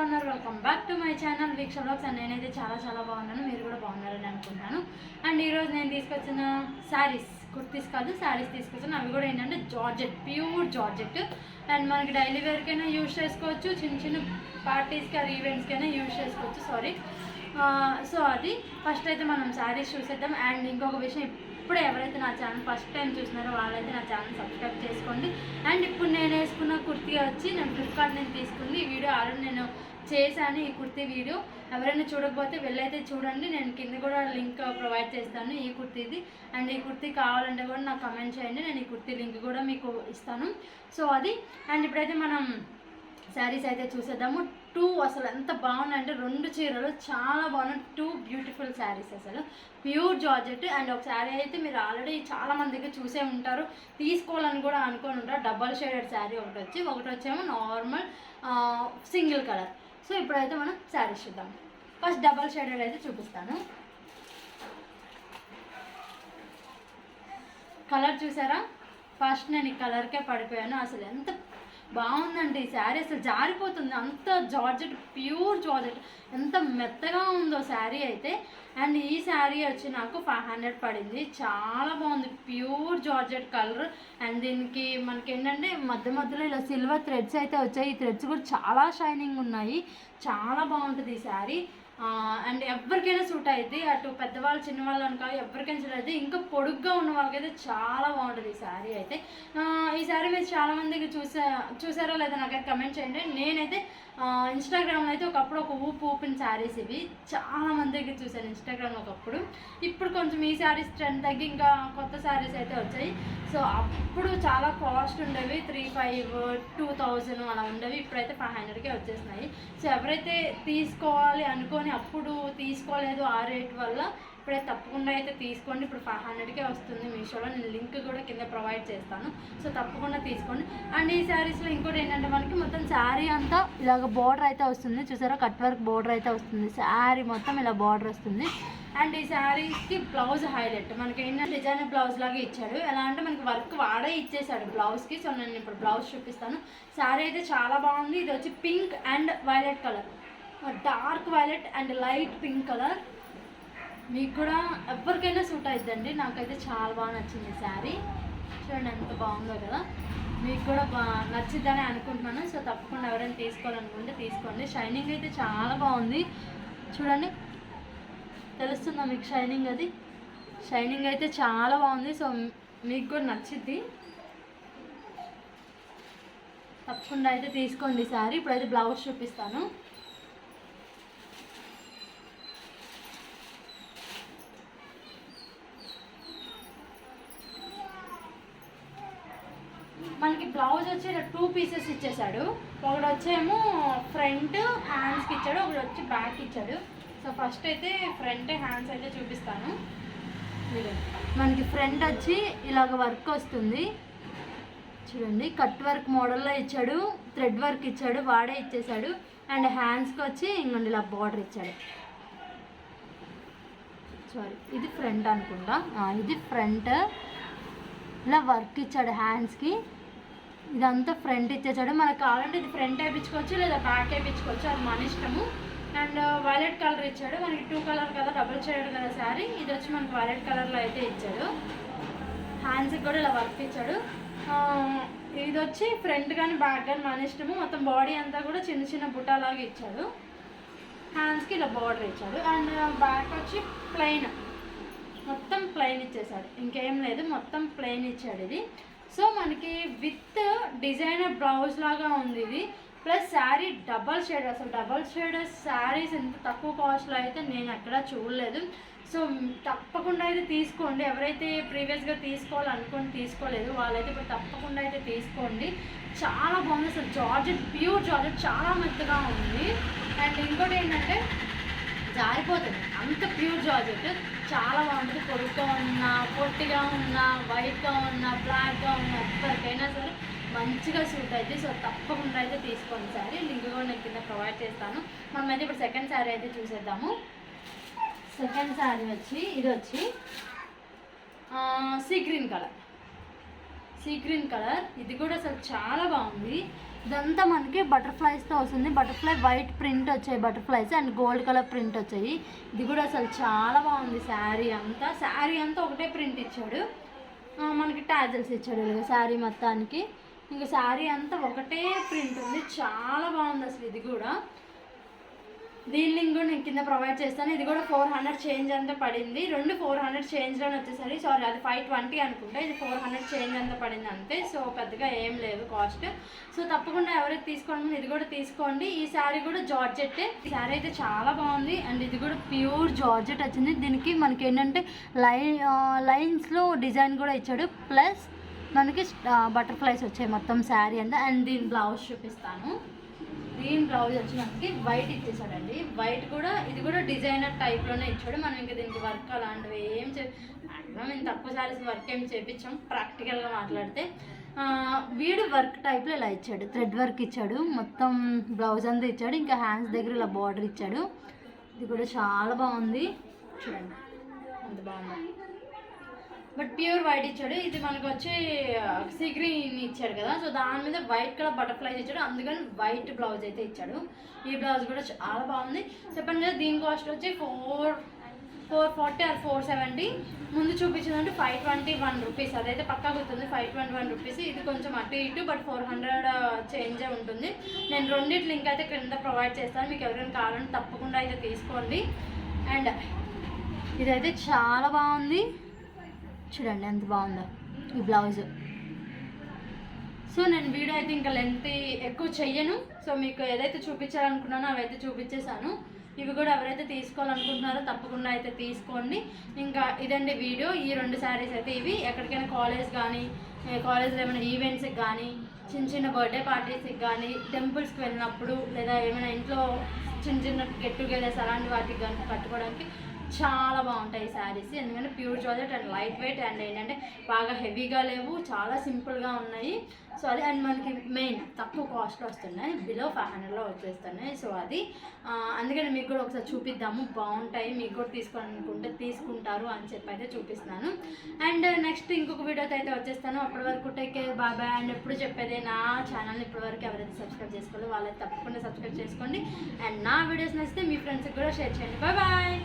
ఉన్నారు? Welcome back to my channel Veeksha vlogs. And నేనైతే చాలా బాగున్నాను, మీరు కూడా బాగున్నారని అనుకుంటున్నాను. అండ్ ఈరోజు నేను తీసుకొచ్చిన శారీస్, కుర్తీస్ కాదు శారీస్ తీసుకొచ్చాను. అవి కూడా ఏంటంటే జార్జెట్, ప్యూర్ జార్జెట్. అండ్ మనకి డైలీ వేర్కైనా యూజ్ చేసుకోవచ్చు, చిన్న పార్టీస్కి అది ఈవెంట్స్కైనా యూజ్ చేసుకోవచ్చు. సో అది ఫస్ట్ అయితే మనం శారీస్ చూసేద్దాం. అండ్ ఇంకొక విషయం, ఇప్పుడు ఎవరైతే నా ఛానల్ ఫస్ట్ టైం చూస్తున్నారో వాళ్ళైతే నా ఛానల్ సబ్స్క్రైబ్ చేసుకోండి. అండ్ ఇప్పుడు నేను వేసుకున్న కుర్తీ వచ్చి నేను ఫ్లిప్కార్ట్ నుంచి తీసుకుంది. ఈ వీడియో ఆల్రెడీ నేను చేశాను, ఈ కుర్తీ వీడియో. ఎవరైనా చూడకపోతే వెళ్ళైతే చూడండి, నేను కింద కూడా లింక్ ప్రొవైడ్ చేస్తాను ఈ కుర్తీది. అండ్ ఈ కుర్తీ కావాలంటే కూడా నాకు కమెంట్ చేయండి, నేను ఈ కుర్తీ లింక్ కూడా మీకు ఇస్తాను. సో అది. అండ్ ఇప్పుడైతే మనం శారీస్ అయితే చూసేద్దాము. అసలు ఎంత బాగున్నాయంటే 2 చీరలు చాలా బాగున్నాయి. 2 బ్యూటిఫుల్ శారీస్, అసలు ప్యూర్ జార్జెట్. అండ్ ఒక శారీ అయితే మీరు ఆల్రెడీ చాలా మందికి చూసే ఉంటారు, తీసుకోవాలని కూడా అనుకొని ఉంటారు. డబల్ షేడెడ్ శారీ ఒకటి వచ్చేమో నార్మల్ సింగిల్ కలర్. సో ఇప్పుడైతే మనం శారీస్ చూద్దాం. ఫస్ట్ డబల్ షేడెడ్ అయితే చూపిస్తాను. కలర్ చూసారా? ఫస్ట్ నేను ఈ కలర్కే పడిపోయాను. అసలు ఎంత బాగుందండి ఈ శారీ, అసలు జారిపోతుంది, అంత జార్జెట్, ప్యూర్ జార్జెట్. ఎంత మెత్తగా ఉందో శారీ అయితే. అండ్ ఈ శారీ వచ్చి నాకు 500 పడింది. చాలా బాగుంది, ప్యూర్ జార్జెట్ కలర్. అండ్ దీనికి మనకి ఏంటంటే మధ్యలో ఇలా సిల్వర్ థ్రెడ్స్ అయితే వచ్చాయి. ఈ థ్రెడ్స్ కూడా చాలా షైనింగ్ ఉన్నాయి. చాలా బాగుంటుంది ఈ శారీ. అండ్ ఎవరికైనా సూట్ అవుతుంది, అటు పెద్దవాళ్ళు చిన్నవాళ్ళు అని కాదు, ఎవరికైనా సూట్ అవుతుంది. ఇంకా పొడుగ్గా ఉన్న వాళ్ళకైతే చాలా బాగుంటుంది ఈ శారీ అయితే. ఈ శారీ మీరు చాలామందికి చూసారో లేదా నాకైతే కమెంట్ చేయండి. నేనైతే ఇన్స్టాగ్రామ్లో అయితే ఒకప్పుడు ఒక ఊపిన శారీస్ ఇవి చాలా మందికి చూసాను ఇన్స్టాగ్రామ్లో ఒకప్పుడు. ఇప్పుడు కొంచెం ఈ శారీస్ ట్రెండ్ తగ్గి ఇంకా కొత్త శారీస్ అయితే వచ్చాయి. సో అప్పుడు చాలా కాస్ట్ ఉండేవి, 3,500, 2,000 అలా ఉండేవి. ఇప్పుడైతే 500కే వచ్చేసినాయి. సో ఎవరైతే తీసుకోవాలి అనుకొని అప్పుడు తీసుకోలేదు ఆ రేట్ వల్ల, ఇప్పుడైతే తప్పకుండా అయితే తీసుకోండి. ఇప్పుడు 500కే వస్తుంది మీషోలో, నేను లింక్ కూడా కింద ప్రొవైడ్ చేస్తాను. సో తప్పకుండా తీసుకోండి. అండ్ ఈ శారీస్లో ఇంకోటి ఏంటంటే మనకి మొత్తం శారీ అంతా ఇలాగ బార్డర్ అయితే వస్తుంది. చూసారా? కట్ వర్క్ బార్డర్ అయితే వస్తుంది. శారీ మొత్తం ఇలా బార్డర్ వస్తుంది. అండ్ ఈ శారీస్కి బ్లౌజ్ హైలైట్ మనకి ఏంటంటే డిజైనర్ బ్లౌజ్ లాగా ఇచ్చాడు. ఎలా అంటే మనకి వర్క్ వాడే ఇచ్చేసాడు బ్లౌజ్కి. సో నేను ఇప్పుడు బ్లౌజ్ చూపిస్తాను. శారీ అయితే చాలా బాగుంది. ఇది వచ్చి pink and violet colour, dark violet and light pink colour. మీకు కూడా ఎవరికైనా సూట్ అవుతుందండి. నాకైతే చాలా బాగా నచ్చింది ఈ శారీ. చూడండి ఎంత బాగుందో కదా, మీకు కూడా నచ్చిద్దని అనుకుంటున్నాను. సో తప్పకుండా ఎవరైనా తీసుకోవాలనుకుంటే తీసుకోండి. షైనింగ్ అయితే చాలా బాగుంది, చూడండి తెలుస్తుందా మీకు షైనింగ్? అది షైనింగ్ అయితే చాలా బాగుంది. సో మీకు కూడా నచ్చిద్ది, తప్పకుండా అయితే తీసుకోండి శారీ. ఇప్పుడైతే బ్లౌజ్ చూపిస్తాను. మనకి బ్లౌజ్ వచ్చి 2 పీసెస్ ఇచ్చేసాడు. ఒకటి వచ్చేమో ఫ్రంట్ హ్యాండ్స్కి ఇచ్చాడు, ఒకటి వచ్చి బ్యాక్ ఇచ్చాడు. సో ఫస్ట్ అయితే ఫ్రంట్ హ్యాండ్స్ అయితే చూపిస్తాను. మనకి ఫ్రంట్ వచ్చి ఇలాగ వర్క్ వస్తుంది, చూడండి కట్ వర్క్ మోడల్లో ఇచ్చాడు, థ్రెడ్ వర్క్ ఇచ్చాడు, వాడే ఇచ్చేసాడు. అండ్ హ్యాండ్స్కి వచ్చి ఇంకొండి ఇలా బార్డర్ ఇచ్చాడు. సారీ, ఇది ఫ్రంట్ అనుకుంటా, ఇది ఫ్రంట్. ఇలా వర్క్ ఇచ్చాడు హ్యాండ్స్కి, ఇదంతా ఫ్రంట్ ఇచ్చేసాడు. మనకు కావాలంటే ఇది ఫ్రంట్ వేయించుకోవచ్చు లేదా బ్యాక్ వేయించుకోవచ్చు, అది మన ఇష్టము. అండ్ వైలెట్ కలర్ ఇచ్చాడు. మనకి 2 కలర్ కదా, డబుల్ షేడ్ కదా శారీ. ఇది వచ్చి మనకి వైలెట్ కలర్లో అయితే ఇచ్చాడు. హ్యాండ్స్కి కూడా ఇలా వర్క్ ఇచ్చాడు. ఇది వచ్చి ఫ్రంట్ కానీ బ్యాక్ కానీ మన ఇష్టము. మొత్తం బాడీ అంతా కూడా చిన్న బుట్టాలాగా ఇచ్చాడు. హ్యాండ్స్కి ఇలా బార్డర్ ఇచ్చాడు. అండ్ బ్యాక్ వచ్చి ప్లెయిన్, మొత్తం ప్లెయిన్ ఇచ్చేసాడు, ఇంకేం లేదు, మొత్తం ప్లెయిన్ ఇచ్చాడు ఇది. సో మనకి విత్ డిజైనర్ బ్లౌజ్ లాగా ఉంది ఇది. ప్లస్ శారీ డబల్ షేడ్, అసలు డబల్ షేడ్ శారీస్ ఎంత తక్కువ కాస్ట్లో అయితే నేను ఎక్కడా చూడలేదు. సో తప్పకుండా అయితే తీసుకోండి. ఎవరైతే ప్రీవియస్గా తీసుకోవాలనుకొని తీసుకోలేదు వాళ్ళైతే ఇప్పుడు తప్పకుండా అయితే తీసుకోండి. చాలా బాగుంది అసలు, జార్జెట్, ప్యూర్ జార్జెట్, చాలా మెత్తగా ఉంది. అండ్ ఇంకోటి ఏంటంటే జారిపోతుంది, అంత ప్యూర్ జార్జెట్, చాలా బాగుంటుంది. పొడుగ్గా ఉన్నా, పొట్టిగా ఉన్నా, వైట్గా ఉన్నా, బ్లాక్గా ఉన్నా, ఎవరికైనా సరే మంచిగా సూట్ అయితే. సో తప్పకుండా అయితే తీసుకోండి శారీ. లింక్ కూడా నేను కింద ప్రొవైడ్ చేస్తాను. మనమైతే ఇప్పుడు సెకండ్ శారీ అయితే చూసేద్దాము. సెకండ్ శారీ వచ్చి ఇది వచ్చి సీ గ్రీన్ కలర్, ఇది కూడా అసలు చాలా బాగుంది. ఇదంతా మనకి బటర్ఫ్లైస్తో వస్తుంది. బటర్ఫ్లై వైట్ ప్రింట్ వచ్చాయి butterflies and gold colour print వచ్చాయి. ఇది కూడా అసలు చాలా బాగుంది. శారీ అంతా ఒకటే ప్రింట్ ఇచ్చాడు. మనకి టాజల్స్ ఇచ్చాడు ఇలాగ శారీ మొత్తానికి. ఇంకా శారీ అంతా ఒకటే ప్రింట్ ఉంది. చాలా బాగుంది అసలు. ఇది కూడా దీని లింక్ కూడా నేను కింద ప్రొవైడ్ చేస్తాను. ఇది కూడా 400 చేంజ్ అంతా పడింది. రెండు 400 చేంజ్లోనే వచ్చేసరి. సారీ, అది 520 అనుకుంటా, ఇది 400 చేంజ్ అంతా పడింది అంతే. సో పెద్దగా ఏం లేదు కాస్ట్. సో తప్పకుండా ఎవరైతే తీసుకోండి ఇది కూడా తీసుకోండి. ఈ శారీ కూడా జార్జెట్టే. ఈ శారీ అయితే చాలా బాగుంది అండ్ ఇది కూడా ప్యూర్ జార్జెట్ వచ్చింది. దీనికి మనకి ఏంటంటే లైన్స్లో డిజైన్ కూడా ఇచ్చాడు. ప్లస్ మనకి బటర్ఫ్లైస్ వచ్చాయి మొత్తం శారీ అంతా. అండ్ దీని బ్లౌజ్ చూపిస్తాను. దీని బ్లౌజ్ వచ్చి మనకి వైట్ ఇచ్చేసాడండి. వైట్ కూడా ఇది కూడా డిజైనర్ టైప్లోనే ఇచ్చాడు. మనం ఇంకా దీనికి వర్క్ అలాంటివి ఏం మేము తక్కువ శారీస్ వర్క్ ఏం చేయించాం. ప్రాక్టికల్గా మాట్లాడితే వీడు వర్క్ టైప్లో ఇలా ఇచ్చాడు. థ్రెడ్ వర్క్ ఇచ్చాడు. మొత్తం బ్లౌజ్ అంతా ఇచ్చాడు. ఇంకా హ్యాండ్స్ దగ్గర ఇలా బార్డర్ ఇచ్చాడు. ఇది కూడా చాలా బాగుంది. చూడండి ఎంత బాగుంది. బట్ ప్యూర్ వైట్ ఇచ్చాడు. ఇది మనకు వచ్చి సీ గ్రీన్ ఇచ్చాడు కదా. సో దాని మీద వైట్ కలర్ బటర్ఫ్లైస్ ఇచ్చాడు. అందుకని వైట్ బ్లౌజ్ అయితే ఇచ్చాడు. ఈ బ్లౌజ్ కూడా చాలా బాగుంది. చెప్పండి కదా దీని కాస్ట్ వచ్చి 440 ఆర్ 470. ముందు చూపించిందంటే 521 రూపీస్. అదైతే పక్కా గుర్తుంది, 521 రూపీస్. ఇది కొంచెం అటు ఇటు బట్ 400 చేంజే ఉంటుంది. నేను రెండింటి లింక్ అయితే కింద ప్రొవైడ్ చేస్తాను. మీకు ఎవరైనా కావాలంటే తప్పకుండా అయితే తీసుకోండి. అండ్ ఇదైతే చాలా బాగుంది. చూడండి ఎంత బాగుందో ఈ బ్లౌజ్. సో నేను వీడియో అయితే ఇంకా లెంత్ ఎక్కువ చెయ్యను. సో మీకు ఏదైతే చూపించాలనుకున్నానో అవైతే చూపించేశాను. ఇవి కూడా ఎవరైతే తీసుకోవాలనుకుంటున్నారో తప్పకుండా అయితే తీసుకోండి. ఇంకా ఇదండి వీడియో. ఈ 2 శారీస్ అయితే ఇవి ఎక్కడికైనా కాలేజ్ కానీ కాలేజ్లో ఏమైనా ఈవెంట్స్కి కానీ చిన్న బర్త్డే పార్టీస్కి కానీ టెంపుల్స్కి వెళ్ళినప్పుడు లేదా ఏమైనా ఇంట్లో చిన్న గెట్ టుగెదర్స్ అలాంటి వాటికి కానీ కట్టుకోవడానికి చాలా బాగుంటాయి శారీస్. ఎందుకంటే pure georgette and light weight and ఏంటంటే బాగా హెవీగా లేవు, చాలా సింపుల్గా ఉన్నాయి. సో అది అండ్ మనకి మెయిన్ తక్కువ కాస్ట్లో వస్తున్నాయి. బిలో 500లో వచ్చేస్తున్నాయి. సో అది అందుకని మీకు కూడా ఒకసారి చూపిద్దాము. బాగుంటాయి, మీకు కూడా తీసుకోవాలనుకుంటే తీసుకుంటారు అని చెప్పి అయితే చూపిస్తున్నాను. అండ్ నెక్స్ట్ ఇంకొక వీడియోతో అయితే వచ్చేస్తాను. అప్పటి వరకు take care, bye bye. And ఎప్పుడు చెప్పేదే నా ఛానల్ని ఇప్పటివరకు ఎవరైతే సబ్స్క్రైబ్ చేసుకోవాలో వాళ్ళైతే తప్పకుండా సబ్స్క్రైబ్ చేసుకోండి. అండ్ నా వీడియోస్ నచ్చితే మీ ఫ్రెండ్స్కి కూడా షేర్ చేయండి. Bye bye.